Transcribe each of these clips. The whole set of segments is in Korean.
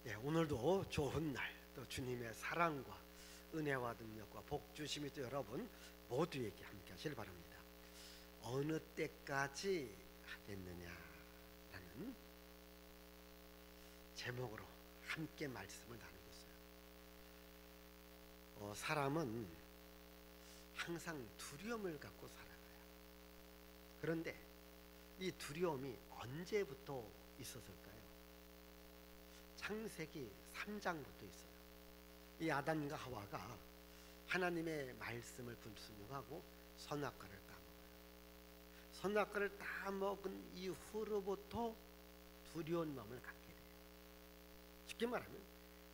네, 오늘도 좋은 날, 또 주님의 사랑과 은혜와 능력과 복 주심이 또 여러분 모두에게 함께 하시길 바랍니다. 어느 때까지 하겠느냐라는 제목으로 함께 말씀을 나누겠어요. 사람은 항상 두려움을 갖고 살아가요. 그런데 이 두려움이 언제부터 있었을까요? 창세기 3장부터 있어요. 이 아담과 하와가 하나님의 말씀을 불순종하고 선악과를 따먹어요. 선악과를 따먹은 이후로부터 두려운 마음을 갖게 돼요. 쉽게 말하면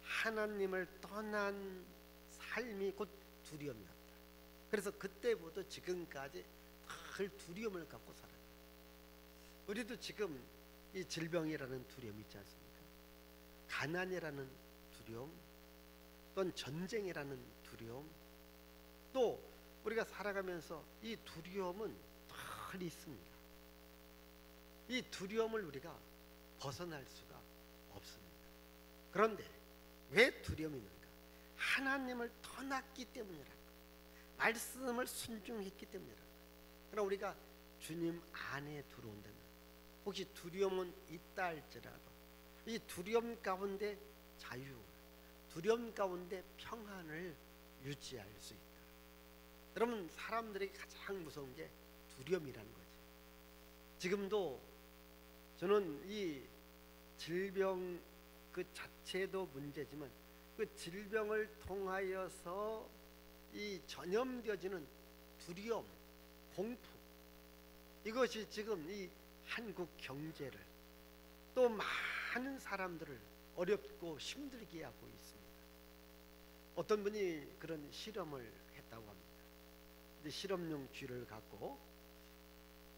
하나님을 떠난 삶이 곧 두려움이었다. 그래서 그때부터 지금까지 늘 두려움을 갖고 살아요. 우리도 지금 이 질병이라는 두려움이 있지 않습니까? 가난이라는 두려움, 또는 전쟁이라는 두려움, 또 우리가 살아가면서 이 두려움은 늘 있습니다. 이 두려움을 우리가 벗어날 수가 없습니다. 그런데 왜 두려움이 있는가? 하나님을 떠났기 때문이라고, 말씀을 순종했기 때문이라고. 그러나 우리가 주님 안에 들어온다면 혹시 두려움은 있다 할지라도 이 두려움 가운데 자유, 두려움 가운데 평안을 유지할 수 있다. 여러분, 사람들에게 가장 무서운 게 두려움이라는 거지. 지금도 저는 이 질병 그 자체도 문제지만 그 질병을 통하여서 이 전염되어지는 두려움, 공포, 이것이 지금 이 한국 경제를 또 많은 사람들을 어렵고 힘들게 하고 있습니다. 어떤 분이 그런 실험을 했다고 합니다. 이제 실험용 쥐를 갖고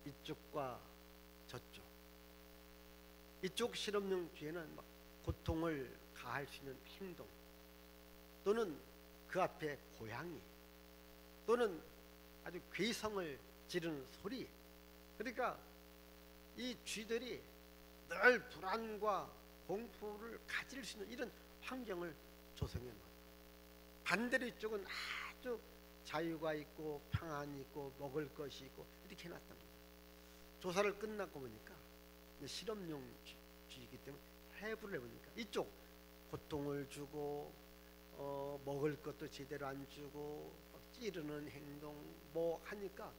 이쪽과 저쪽, 이쪽 실험용 쥐에는 막 고통을 가할 수 있는 행동, 또는 그 앞에 고양이, 또는 아주 괴성을 지르는 소리, 그러니까 이 쥐들이 늘 불안과 공포를 가질 수 있는 이런 환경을 조성해 놨다. 반대로 이쪽은 아주 자유가 있고 평안이 있고 먹을 것이 있고 이렇게 해놨답니다. 조사를 끝나고 보니까 실험용 쥐이기 때문에 해부를 해보니까 이쪽 고통을 주고 먹을 것도 제대로 안 주고 찌르는 행동 뭐 하니까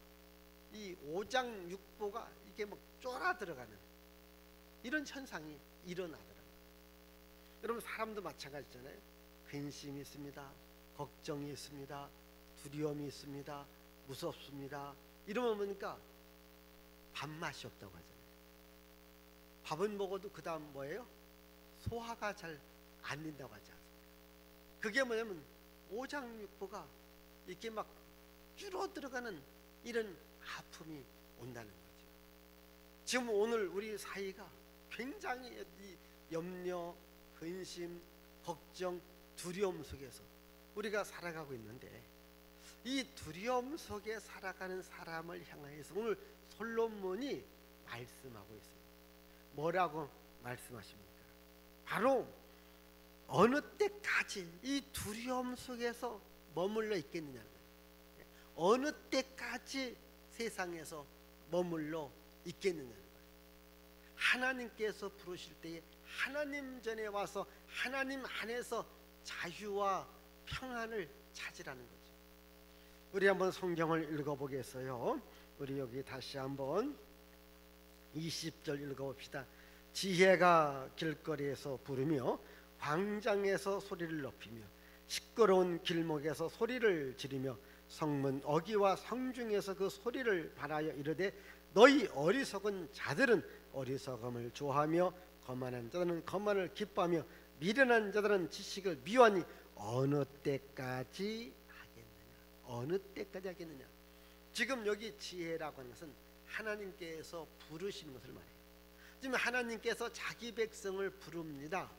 이 오장육부가 이게 막 쫄아 들어가는 이런 현상이 일어나더라고요. 여러분, 사람도 마찬가지잖아요. 근심이 있습니다. 걱정이 있습니다. 두려움이 있습니다. 무섭습니다. 이러면 보니까 밥맛이 없다고 하잖아요. 밥은 먹어도 그 다음 뭐예요? 소화가 잘 안 된다고 하지 않습니까? 그게 뭐냐면 오장육부가 이렇게 막 줄어들어가는 이런 아픔이 온다는 거죠. 지금 오늘 우리 사이가 굉장히 이 염려, 근심, 걱정, 두려움 속에서 우리가 살아가고 있는데, 이 두려움 속에 살아가는 사람을 향해서 오늘 솔로몬이 말씀하고 있습니다. 뭐라고 말씀하십니까? 바로 어느 때까지 이 두려움 속에서 머물러 있겠느냐는 거예요. 어느 때까지 세상에서 머물러 있겠느냐는 거예요. 하나님께서 부르실 때에 하나님 전에 와서 하나님 안에서 자유와 평안을 찾으라는 거죠. 우리 한번 성경을 읽어보겠어요. 우리 여기 다시 한번 20절 읽어봅시다. 지혜가 길거리에서 부르며 광장에서 소리를 높이며 시끄러운 길목에서 소리를 지르며 성문 어귀와 성중에서 그 소리를 발하여 이르되 너희 어리석은 자들은 어리석음을 좋아하며 거만한 자들은 거만을 기뻐하며 미련한 자들은 지식을 미워하니 어느 때까지 하겠느냐? 어느 때까지 하겠느냐? 지금 여기 지혜라고 하는 것은 하나님께서 부르시는 것을 말해요. 지금 하나님께서 자기 백성을 부릅니다.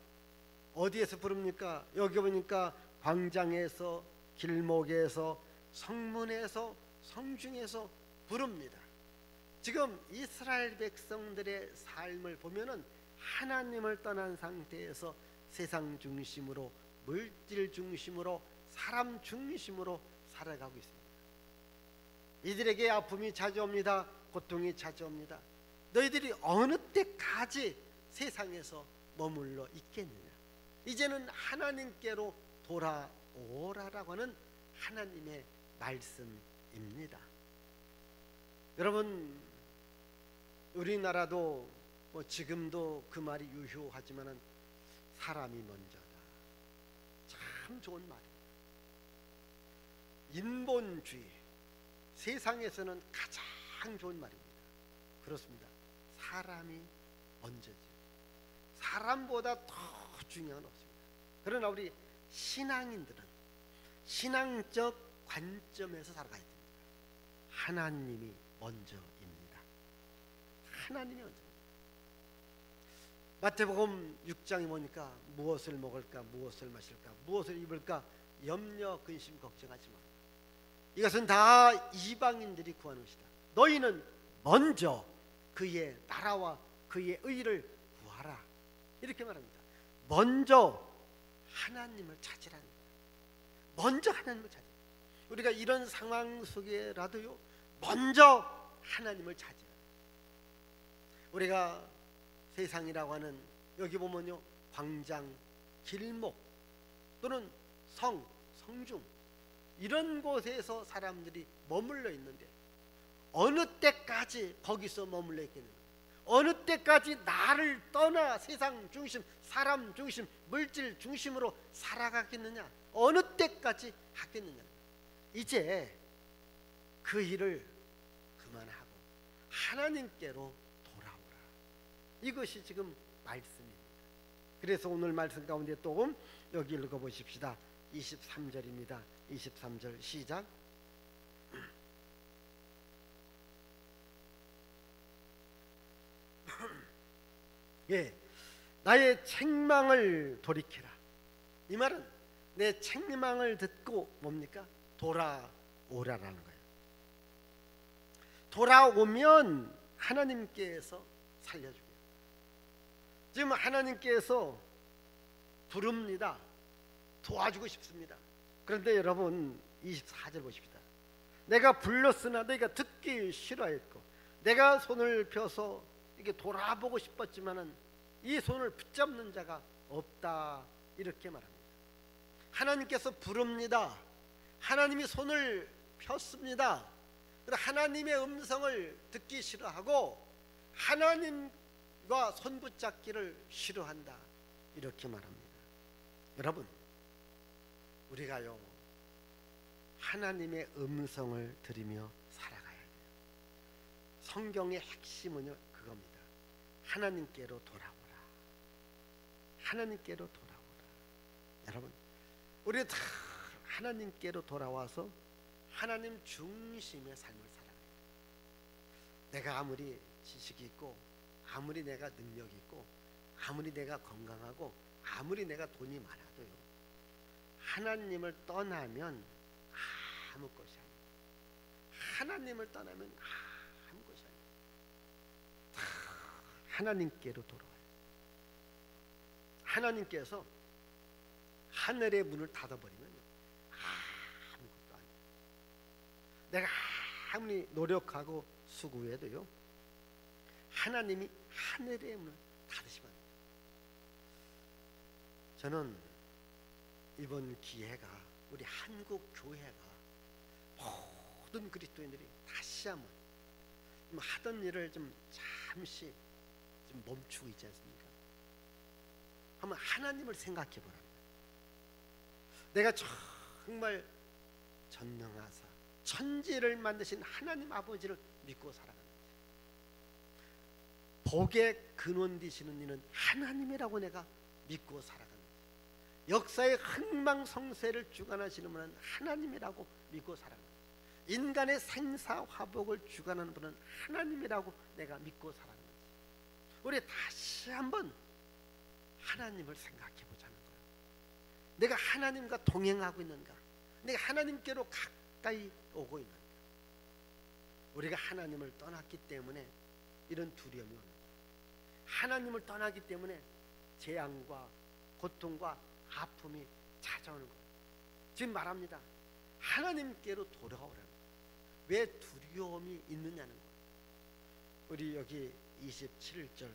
어디에서 부릅니까? 여기 보니까 광장에서, 길목에서, 성문에서 성중에서 부릅니다. 지금 이스라엘 백성들의 삶을 보면은 하나님을 떠난 상태에서 세상 중심으로, 물질 중심으로, 사람 중심으로 살아가고 있습니다. 이들에게 아픔이 찾아옵니다. 고통이 찾아옵니다. 너희들이 어느 때까지 세상에서 머물러 있겠느냐? 이제는 하나님께로 돌아오라라고 하는 하나님의 말씀입니다. 여러분, 우리나라도 뭐 지금도 그 말이 유효하지만은 사람이 먼저다. 참 좋은 말입니다. 인본주의, 세상에서는 가장 좋은 말입니다. 그렇습니다. 사람이 먼저지. 사람보다 더 중요한 없습니다. 그러나 우리 신앙인들은 신앙적 관점에서 살아가야 됩니다. 하나님이 먼저입니다. 하나님이 먼저. 마태복음 6장에 보니까 무엇을 먹을까, 무엇을 마실까, 무엇을 입을까 염려, 근심, 걱정하지 마. 이것은 다 이방인들이 구하는 것이다. 너희는 먼저 그의 나라와 그의 의를 구하라. 이렇게 말합니다. 먼저 하나님을 찾으라는 거예요. 먼저 하나님을 찾으라. 우리가 이런 상황 속에라도요, 먼저 하나님을 찾으라. 우리가 세상이라고 하는, 여기 보면요, 광장, 길목 또는 성중 이런 곳에서 사람들이 머물러 있는데 어느 때까지 거기서 머물러 있겠는가? 어느 때까지 나를 떠나 세상 중심, 사람 중심, 물질 중심으로 살아가겠느냐? 어느 때까지 하겠느냐? 이제 그 일을 그만하고 하나님께로 돌아오라. 이것이 지금 말씀입니다. 그래서 오늘 말씀 가운데 또 여기 읽어보십시다. 23절입니다. 23절 시작. 예, 나의 책망을 돌이키라. 이 말은 내 책망을 듣고 뭡니까? 돌아오라라는 거예요. 돌아오면 하나님께서 살려주게요. 지금 하나님께서 부릅니다. 도와주고 싶습니다. 그런데 여러분 24절 보십시다. 내가 불렀으나 너희가 듣기 싫어했고 내가 손을 펴서 이게 돌아보고 싶었지만은 이 손을 붙잡는 자가 없다. 이렇게 말합니다. 하나님께서 부릅니다. 하나님이 손을 폈습니다. 하나님의 음성을 듣기 싫어하고 하나님과 손 붙잡기를 싫어한다. 이렇게 말합니다. 여러분, 우리가요 하나님의 음성을 들으며 살아가야 돼요. 성경의 핵심은요 그겁니다. 하나님께로 돌아오라. 하나님께로 돌아오라. 여러분, 우리 다 하나님께로 돌아와서 하나님 중심의 삶을 살아가요. 내가 아무리 지식이 있고 아무리 내가 능력이 있고 아무리 내가 건강하고 아무리 내가 돈이 많아도요, 하나님을 떠나면 아무 것이 아니에요. 하나님을 떠나면 아무 것이 아니에요. 다 하나님께로 돌아와요. 하나님께서 하늘의 문을 닫아버리면 아무것도 아니에요. 내가 아무리 노력하고 수고해도요, 하나님이 하늘의 문을 닫으시면 안 돼요. 저는 이번 기회가 우리 한국 교회가 모든 그리스도인들이 다시 한번 하던 일을 좀 잠시 좀 멈추고 있지 않습니까? 한번 하나님을 생각해 보랍니다. 내가 정말 전능하사 천지를 만드신 하나님 아버지를 믿고 살아가는 거죠. 복의 근원 되시는 이는 하나님이라고 내가 믿고 살아가는 거죠. 역사의 흥망성쇠를 주관하시는 분은 하나님이라고 믿고 살아가는 거죠. 인간의 생사화복을 주관하는 분은 하나님이라고 내가 믿고 살아가는 거죠. 우리 다시 한번 하나님을 생각해 보자는 거예요. 내가 하나님과 동행하고 있는가? 내가 하나님께로 가까이 오고 있는가? 우리가 하나님을 떠났기 때문에 이런 두려움이 오는 거예요. 하나님을 떠나기 때문에 재앙과 고통과 아픔이 찾아오는 거예요. 지금 말합니다. 하나님께로 돌아오라는 거예요. 왜 두려움이 있느냐는 거예요. 우리 여기 26절부터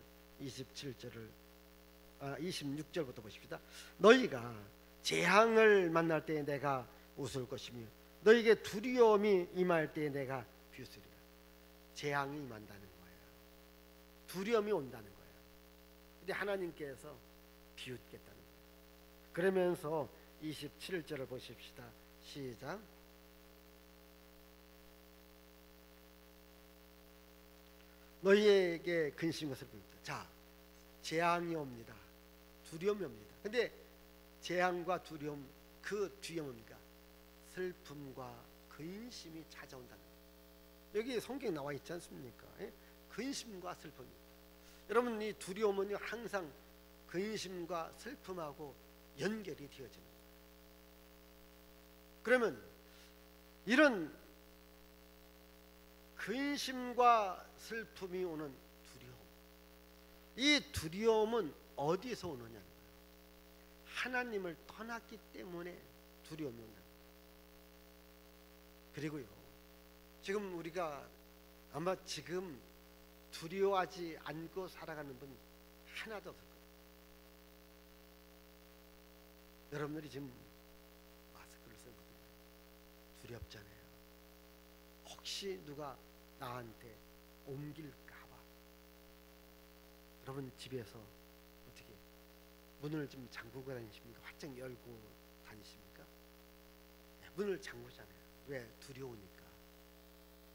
보십시다. 너희가 재앙을 만날 때에 내가 웃을 것이며 너희에게 두려움이 임할 때에 내가 비웃으리라. 재앙이 임한다는 거예요. 두려움이 온다는 거예요. 근데 하나님께서 비웃겠다는 거예요. 그러면서 27절을 보십시다. 시작. 너희에게 근심과 슬픔입니다. 자, 재앙이 옵니다. 두려움이 옵니다. 근데 재앙과 두려움 그 뒤에 뭡니까? 슬픔과 근심이 찾아온다는 거예요. 여기 성경에 나와 있지 않습니까? 예? 근심과 슬픔입니다. 여러분, 이 두려움은 항상 근심과 슬픔하고 연결이 되어지는 거예요. 그러면 이런 근심과 슬픔이 오는 두려움, 이 두려움은 어디서 오느냐는 거예요. 하나님을 떠났기 때문에 두려움이 온다. 그리고요, 지금 우리가 아마 지금 두려워하지 않고 살아가는 분 하나도 없을 거예요. 여러분들이 지금 마스크를 쓰는 거예요. 두렵잖아요. 혹시 누가 나한테 옮길까봐. 여러분 집에서 어떻게 문을 좀 잠그고 다니십니까? 활짝 열고 다니십니까? 네, 문을 잠그잖아요. 왜? 두려우니까.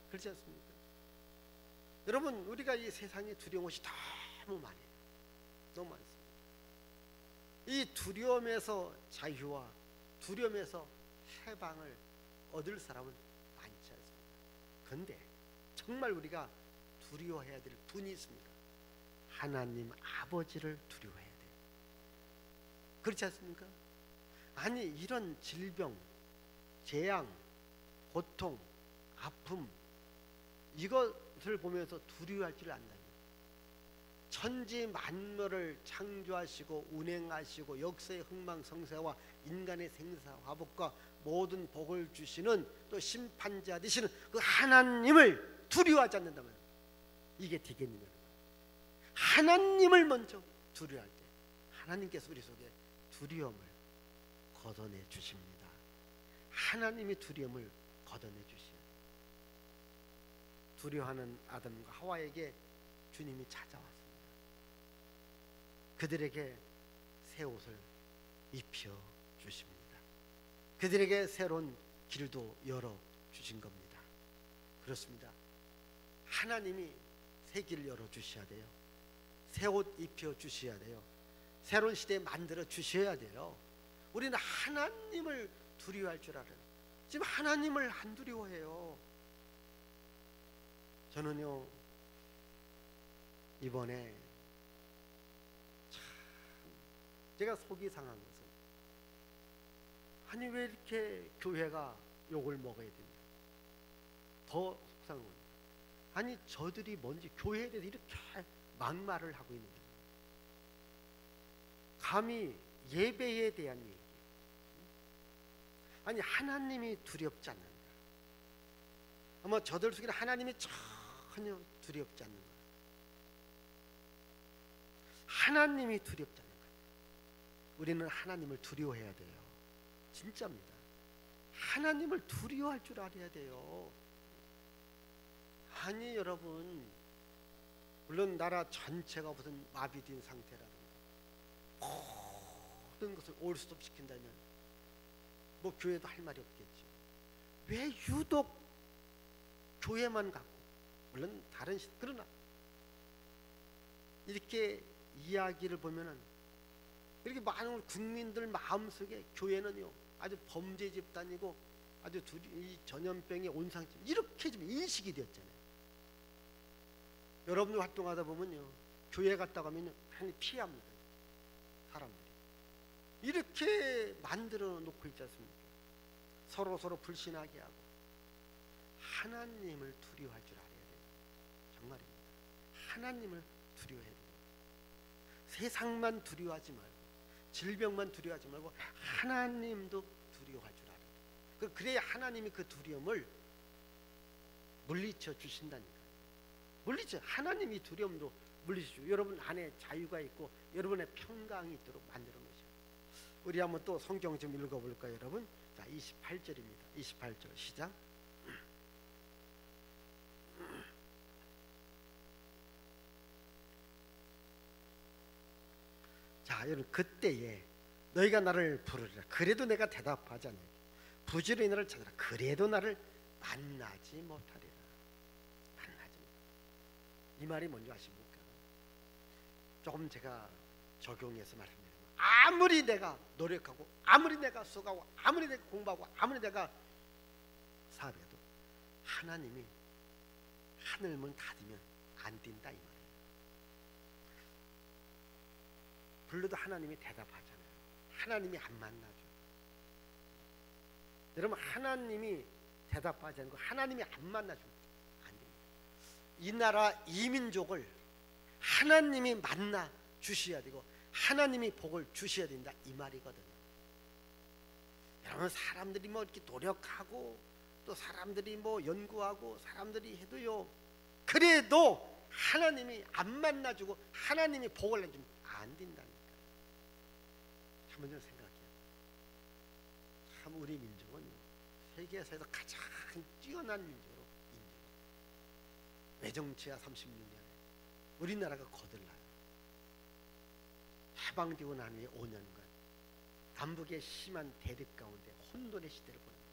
그렇지 않습니까? 여러분, 우리가 이 세상에 두려운 것이 너무 많아요. 너무 많습니다. 이 두려움에서 자유와 두려움에서 해방을 얻을 사람은 많지 않습니다. 그런데 정말 우리가 두려워해야 될 분이 있습니다. 하나님 아버지를 두려워해야 돼요. 그렇지 않습니까? 아니, 이런 질병, 재앙, 고통, 아픔, 이것을 보면서 두려워할 줄 안다니. 천지 만물을 창조하시고 운행하시고 역사의 흥망성쇠와 인간의 생사 화복과 모든 복을 주시는 또 심판자 되시는 그 하나님을 두려워하지 않는다면 이게 되겠느냐. 하나님을 먼저 두려워할 때 하나님께서 우리 속에 두려움을 걷어내 주십니다. 하나님이 두려움을 걷어내 주시오. 두려워하는 아담과 하와에게 주님이 찾아왔습니다. 그들에게 새 옷을 입혀 주십니다. 그들에게 새로운 길도 열어 주신 겁니다. 그렇습니다. 하나님이 새 길을 열어 주셔야 돼요. 새 옷 입혀 주셔야 돼요. 새로운 시대 만들어 주셔야 돼요. 우리는 하나님을 두려워할 줄 알아요. 지금 하나님을 안 두려워해요. 저는요, 이번에 참 제가 속이 상한 것은, 아니 왜 이렇게 교회가 욕을 먹어야 되냐. 더 속상한 겁니다. 아니 저들이 뭔지 교회에 대해서 이렇게 막말을 하고 있는 거예요. 감히 예배에 대한 얘기. 아니 하나님이 두렵지 않는다. 아마 저들 속에는 하나님이 전혀 두렵지 않는 거예요. 하나님이 두렵지 않는 거예요. 우리는 하나님을 두려워해야 돼요. 진짜입니다. 하나님을 두려워할 줄 알아야 돼요. 아니 여러분, 물론 나라 전체가 무슨 마비된 상태라든가 모든 것을 올스톱 시킨다면 뭐 교회도 할 말이 없겠죠. 왜 유독 교회만 갖고, 물론 다른 그러나 이렇게 이야기를 보면은 이렇게 많은 국민들 마음속에 교회는요 아주 범죄 집단이고 아주 이 전염병의 온상집 이렇게 좀 인식이 되었잖아요. 여러분들 활동하다 보면요 교회 갔다 가면요 많이 피합니다. 사람들이 이렇게 만들어 놓고 있지 않습니까? 서로 불신하게 하고. 하나님을 두려워할 줄 알아야 돼요. 정말입니다. 하나님을 두려워해야 돼요. 세상만 두려워하지 말고, 질병만 두려워하지 말고 하나님도 두려워할 줄 알아야 돼요. 그래야 하나님이 그 두려움을 물리쳐 주신다니까요. 물리쳐, 하나님이 두려움도 물리쳐. 여러분 안에 자유가 있고 여러분의 평강이 있도록 만드는 거죠. 우리 한번 또 성경 좀 읽어볼까요, 여러분? 자, 28절입니다. 28절 시작. 자, 여러분, 그때에 너희가 나를 부르리라. 그래도 내가 대답하지 않으리. 부지런히 나를 찾으라. 그래도 나를 만나지 못하리라. 만나지 못하리라. 이 말이 뭔지 아십니까? 조금 제가 적용해서 말합니다. 아무리 내가 노력하고, 아무리 내가 수고하고, 아무리 내가 공부하고, 아무리 내가 사업해도 하나님이 하늘문 닫으면 안 뛴다 이 말이에요. 불러도 하나님이 대답하잖아요. 하나님이 안 만나죠. 여러분, 하나님이 대답하지 않고 하나님이 안 만나주면 안 됩니다. 이 나라 이 민족을 하나님이 만나 주셔야 되고 하나님이 복을 주셔야 된다 이 말이거든요. 여러분, 사람들이 뭐 이렇게 노력하고 또 사람들이 뭐 연구하고 사람들이 해도요, 그래도 하나님이 안 만나주고 하나님이 복을 내주면 안 된다니까요. 한번 좀 생각해요. 참 우리 민족은 세계에서 가장 뛰어난 민족으로 인정합니다. 외정치하 36년에 우리나라가 거들나요. 해방되고 난 후에 5년간 남북의 심한 대립 가운데 혼돈의 시대를 보냅니다.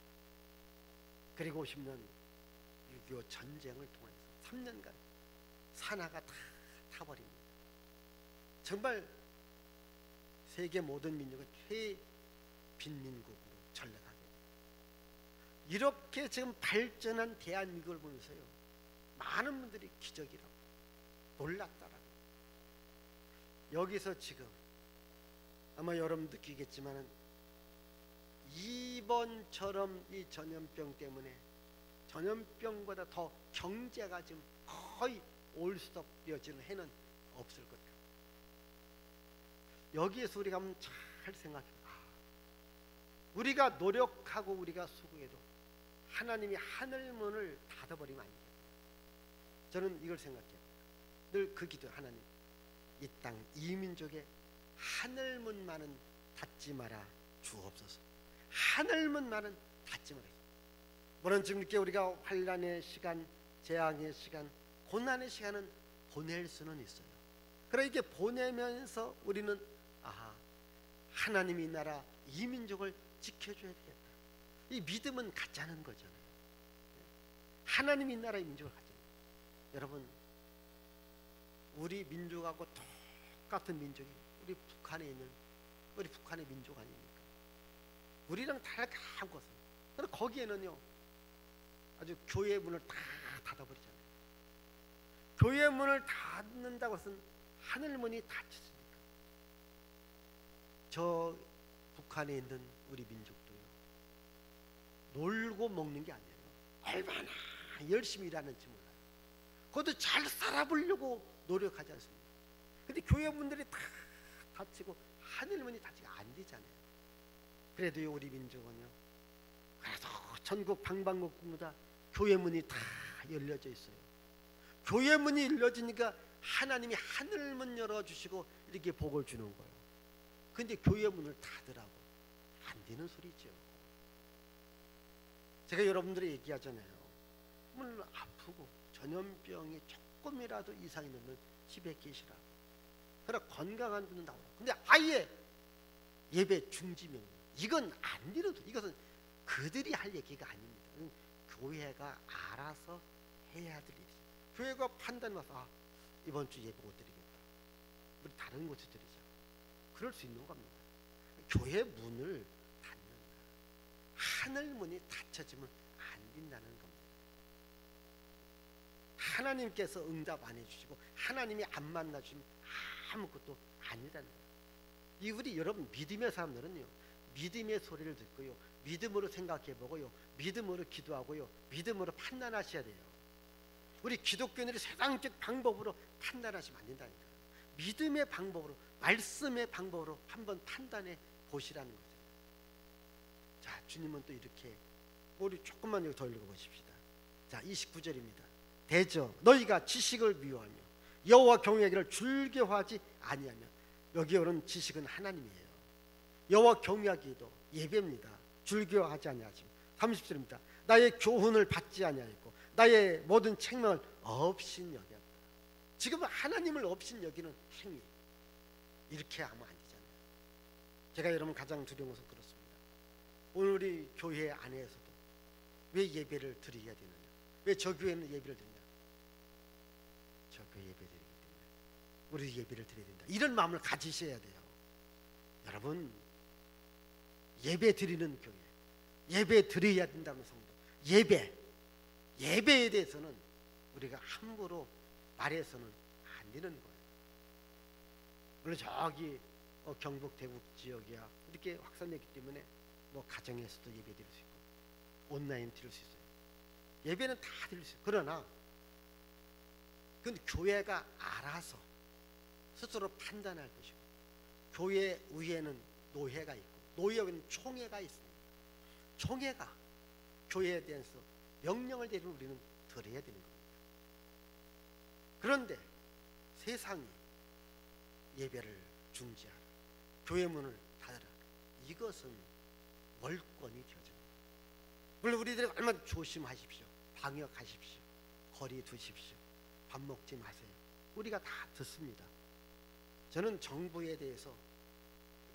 그리고 50년 6.25 전쟁을 통해서 3년간 산하가 다 타버립니다. 정말 세계 모든 민족의 최빈민국으로 전락하게 됩니다. 이렇게 지금 발전한 대한민국을 보면서요, 많은 분들이 기적이라고 놀랐다라고. 여기서 지금 아마 여러분 느끼겠지만은 이번처럼 이 전염병 때문에 전염병보다 더 경제가 지금 거의 올스톱되어지는 해는 없을 것 같아요. 여기에서 우리가 한번 잘 생각해봐. 우리가 노력하고 우리가 수고해도 하나님이 하늘문을 닫아버리면 안 돼요. 저는 이걸 생각해요. 늘 그 기도, 하나님 이 땅 이 민족의 하늘문만은 닫지 마라 주옵소서. 하늘문만은 닫지 마라. 물론 지금 이렇게 우리가 환난의 시간, 재앙의 시간, 고난의 시간은 보낼 수는 있어요. 그러나 이렇게 보내면서 우리는 하나님이 이 나라 이 민족을 지켜줘야 되겠다. 이 믿음은 갖자는 거잖아요. 하나님이 이 나라 이 민족을 갖자는 거예요. 여러분, 우리 민족하고 똑같은 민족이 우리 북한에 있는 우리 북한의 민족 아닙니까? 우리랑 다른 것은. 그런데 거기에는요, 아주 교회 문을 다 닫아버리잖아요. 교회 문을 닫는다고 해서 하늘 문이 닫혔습니까? 저 북한에 있는 우리 민족도요, 놀고 먹는 게 아니에요. 얼마나 열심히 일하는지 몰라요. 그것도 잘 살아보려고 노력하지 않습니까? 근데 교회 문들이 다 닫히고 하늘 문이 닫히가 안 되잖아요. 그래도요, 우리 민족은요, 그래서 전국 방방곡곡마다 교회 문이 다 열려져 있어요. 교회 문이 열려지니까 하나님이 하늘 문 열어주시고 이렇게 복을 주는 거예요. 근데 교회 문을 닫으라고 안 되는 소리죠. 제가 여러분들이 얘기하잖아요. 물론 아프고 전염병이 조금이라도 이상이 있는 집에 계시라고. 그러나 건강한 분은 나오라고. 근데 아예 예배 중지명, 이건 안 되는 소리. 이것은 그들이 할 얘기가 아닙니다. 교회가 알아서 해야 될 일이죠. 교회가 판단 와서 이번 주 예배 못 드리겠다, 우리 다른 곳에 드리자, 그럴 수 있는 겁니다. 교회 문을 닫는다, 하늘 문이 닫혀지면 안 된다는 겁니다. 하나님께서 응답 안 해주시고 하나님이 안 만나주시면 아무것도 아니라는 거예요. 이 우리 여러분 믿음의 사람들은요, 믿음의 소리를 듣고요, 믿음으로 생각해보고요, 믿음으로 기도하고요, 믿음으로 판단하셔야 돼요. 우리 기독교인들이 세상적 방법으로 판단하시면 안 된다니까요. 믿음의 방법으로, 말씀의 방법으로 한번 판단해 보시라는 거죠. 자, 주님은 또 이렇게, 우리 조금만 더 읽어보십시다. 자, 29절입니다. 대저 너희가 지식을 미워하며 여호와 경외하기를 즐겨하지 아니하며. 여기 오는 지식은 하나님이에요. 여호와 경외하기도 예배입니다. 즐겨하지 아니하시며. 30절입니다. 나의 교훈을 받지 아니하였고 나의 모든 책망을 없인 여겼다. 지금 하나님을 없인 여기는 행위, 이렇게 하면 안 되잖아요. 제가 여러분 가장 두려운 것은 그렇습니다. 오늘 우리 교회 안에서도 왜 예배를 드려야 되느냐, 왜 저 교회는 예배를 드리냐, 저 교회 예배 드리기 때문에 우리 예배를 드려야 된다, 이런 마음을 가지셔야 돼요. 여러분, 예배 드리는 교회, 예배 드려야 된다는 성도, 예배에 대해서는 우리가 함부로 말해서는 안 되는 거예요. 물론 저기 경북 대구 지역이야 이렇게 확산됐기 때문에 뭐 가정에서도 예배 드릴 수 있고 온라인 드릴 수 있어요. 예배는 다 드릴 수 있어요. 그러나 그건 교회가 알아서 스스로 판단할 것이고, 교회 위에는 노회가 있고 노회 위에는 총회가 있습니다. 총회가 교회에 대해서 명령을 내리면 우리는 들어야 되는 겁니다. 그런데 세상이 예배를 중지하라, 교회 문을 닫아라, 이것은 월권이 되어집니다. 물론 우리들이 얼마나 조심하십시오, 방역하십시오, 거리 두십시오, 밥 먹지 마세요, 우리가 다 듣습니다. 저는 정부에 대해서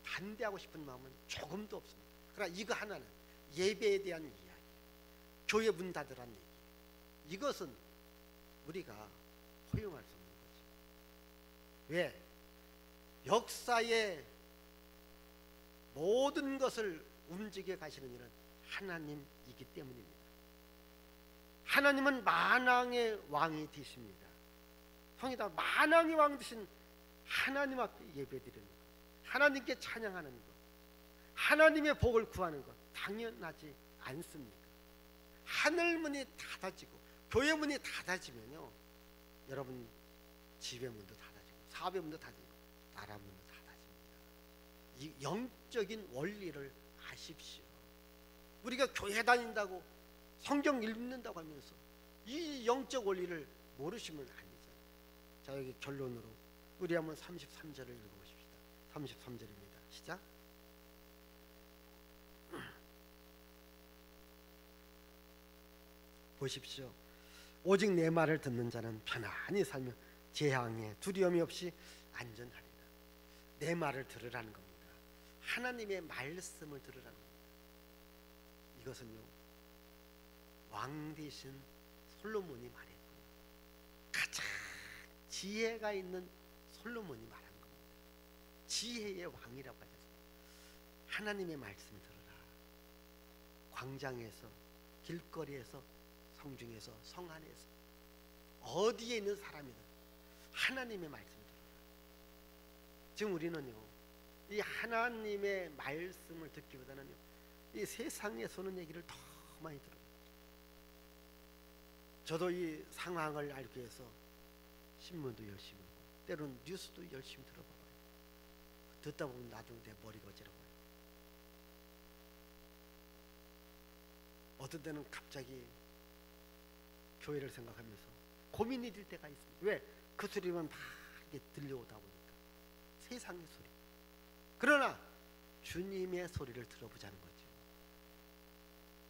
반대하고 싶은 마음은 조금도 없습니다. 그러나 이거 하나는 예배에 대한 이야기, 교회 문 닫으라는 얘기, 이것은 우리가 허용할 수 없는 거죠. 왜? 역사의 모든 것을 움직여 가시는 이는 하나님이기 때문입니다. 하나님은 만왕의 왕이 되십니다. 성이다 만왕의 왕 되신 하나님 앞에 예배드리는 것, 하나님께 찬양하는 것, 하나님의 복을 구하는 것 당연하지 않습니까? 하늘 문이 닫아지고 교회 문이 닫아지면요, 여러분 집의 문도 닫아지고 사업의 문도 닫아지고 나라 문도 닫아집니다. 이 영적인 원리를 아십시오. 우리가 교회 다닌다고 성경 읽는다고 하면서 이 영적 원리를 모르시면 안 되잖아요. 자, 여기 결론으로 우리 한번 33절을 읽어보십시다. 33절입니다. 시작. 보십시오. 오직 내 말을 듣는 자는 편안히 살며 재앙에 두려움이 없이 안전하리라. 내 말을 들으라는 겁니다. 하나님의 말씀을 들으라는 겁니다. 이것은요, 왕 되신 솔로몬이 말했고요, 가장 지혜가 있는 솔로몬이 말한 겁니다. 지혜의 왕이라고 하셨습니다. 하나님의 말씀 들으라. 광장에서, 길거리에서, 성중에서, 성 안에서, 어디에 있는 사람이든 하나님의 말씀을 들어라. 지금 우리는요, 이 하나님의 말씀을 듣기보다는요, 이 세상에 서는 얘기를 더 많이 들어요. 저도 이 상황을 알기 위해서 신문도 열심히 보고 때로는 뉴스도 열심히 들어봐요. 듣다 보면 나중에 내 머리가 어지러워요. 어떤 때는 갑자기 교회를 생각하면서 고민이 될 때가 있습니다. 왜? 그 소리만 막 이렇게 들려오다 보니까 세상의 소리. 그러나 주님의 소리를 들어보자는 거죠.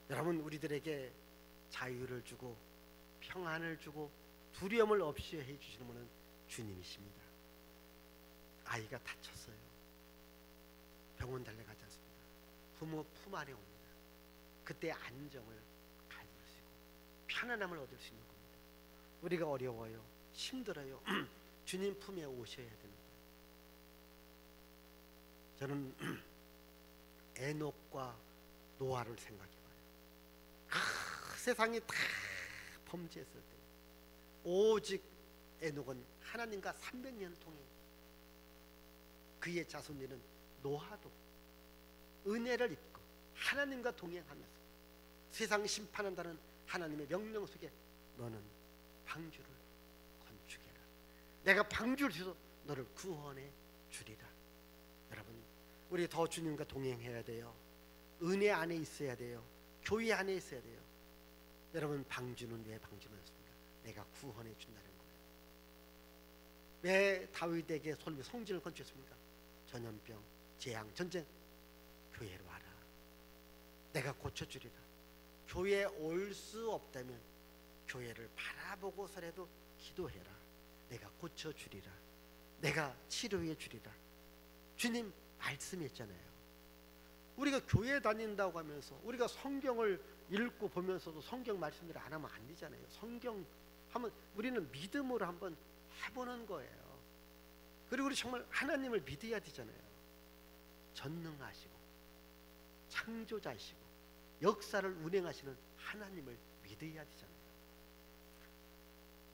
여러분, 우리들에게 자유를 주고 평안을 주고 두려움을 없이 해주시는 분은 주님이십니다. 아이가 다쳤어요. 병원 달려가지 않습니다. 부모 품 안에 옵니다. 그때 안정을 가질 수 있고 편안함을 얻을 수 있는 겁니다. 우리가 어려워요, 힘들어요, 주님 품에 오셔야 되는 거예요. 저는 에녹과 노아를 생각해봐요. 세상이 다 범죄했을 때 오직 에녹은 하나님과 300년을 통해 그의 자손들은 노아도 은혜를 입고 하나님과 동행하면서 세상 심판한다는 하나님의 명령 속에 너는 방주를 건축해라. 내가 방주를 주서 너를 구원해 주리라. 여러분, 우리 더 주님과 동행해야 돼요. 은혜 안에 있어야 돼요. 교회 안에 있어야 돼요. 여러분, 방주는 왜 방주였습니까? 내가 구원해 준다는 거예요. 왜 다윗에게 솔로몬이 성전을 건축했습니까? 전염병, 재앙, 전쟁. 교회로 와라. 내가 고쳐주리라. 교회에 올 수 없다면 교회를 바라보고서라도 기도해라. 내가 고쳐주리라. 내가 치료해 주리라. 주님 말씀했잖아요. 우리가 교회 다닌다고 하면서 우리가 성경을 읽고 보면서도 성경 말씀대로 안 하면 안 되잖아요. 성경 하면 우리는 믿음으로 한번 해보는 거예요. 그리고 우리 정말 하나님을 믿어야 되잖아요. 전능하시고 창조자이시고 역사를 운행하시는 하나님을 믿어야 되잖아요.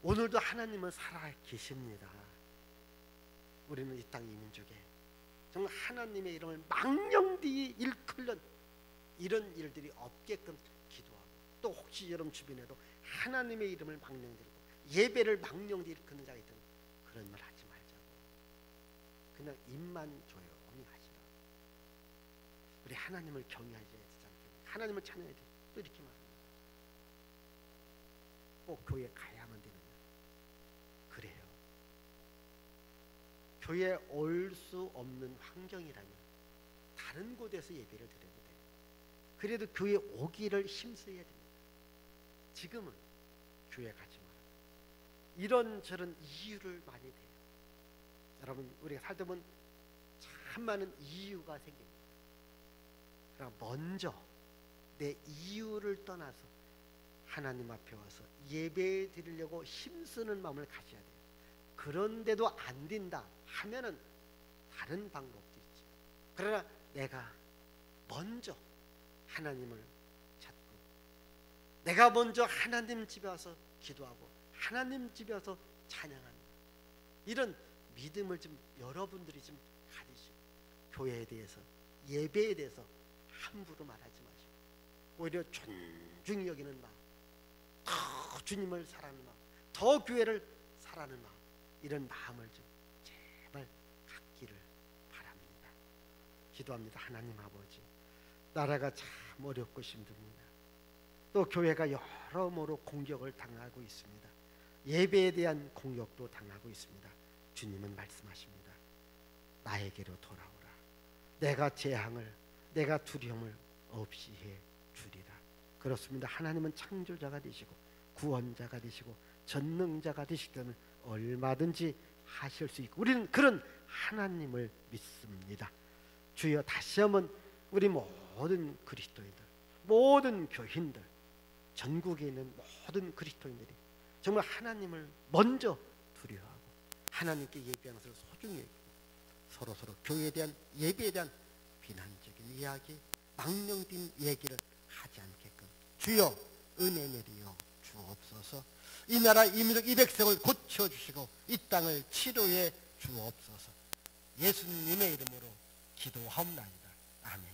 오늘도 하나님은 살아 계십니다. 우리는 이 땅 이민족에 정말 하나님의 이름을 망령되이 일컬는 이런 일들이 없게끔 기도하고, 또 혹시 여러분 주변에도 하나님의 이름을 망령되고 예배를 망령되이 일컫는 자가 있다면 그런 말 하지 말자고. 그냥 입만 조용히 하시라. 우리 하나님을 경외하지 않겠습니까? 하나님을 찬양해야 돼. 또 이렇게 말합니다. 꼭 교회 가야만 되느냐? 그래요. 교회에 올 수 없는 환경이라면 다른 곳에서 예배를 드려도 돼요. 그래도 교회에 오기를 힘써야 됩니다. 지금은 교회 가지 마라. 이런저런 이유를 많이 대요. 여러분, 우리가 살다 보면 참 많은 이유가 생깁니다. 그러나 먼저 내 이유를 떠나서 하나님 앞에 와서 예배 드리려고 힘쓰는 마음을 가져야 돼요. 그런데도 안 된다 하면은 다른 방법도 있죠. 그러나 내가 먼저 하나님을 찾고, 내가 먼저 하나님 집에 와서 기도하고 하나님 집에 와서 찬양한다, 이런 믿음을 좀 여러분들이 좀 가지시고, 교회에 대해서, 예배에 대해서 함부로 말하지 마시고 오히려 존중히 여기는 마음, 더 주님을 사랑하는 마음, 더 교회를 사랑하는 마음, 이런 마음을 좀 제발 갖기를 바랍니다. 기도합니다. 하나님 아버지, 나라가 참 어렵고 힘듭니다. 또 교회가 여러모로 공격을 당하고 있습니다. 예배에 대한 공격도 당하고 있습니다. 주님은 말씀하십니다. 나에게로 돌아오라. 내가 재앙을, 내가 두려움을 없이 해 주리라. 그렇습니다. 하나님은 창조자가 되시고 구원자가 되시고 전능자가 되시기 때문에 얼마든지 하실 수 있고, 우리는 그런 하나님을 믿습니다. 주여, 다시 한번 우리 모든 그리스도인들, 모든 교인들, 전국에 있는 모든 그리스도인들이 정말 하나님을 먼저 두려워하고 하나님께 예배하는 것을 소중히 여기고, 서로 교회에 대한, 예배에 대한 비난적인 이야기, 망령된 얘기를 하지 않게끔 주여 은혜 내리어 주옵소서. 이 나라 이민족 이 백성을 고쳐주시고 이 땅을 치료해 주옵소서. 예수님의 이름으로 기도하옵나이다. 아멘.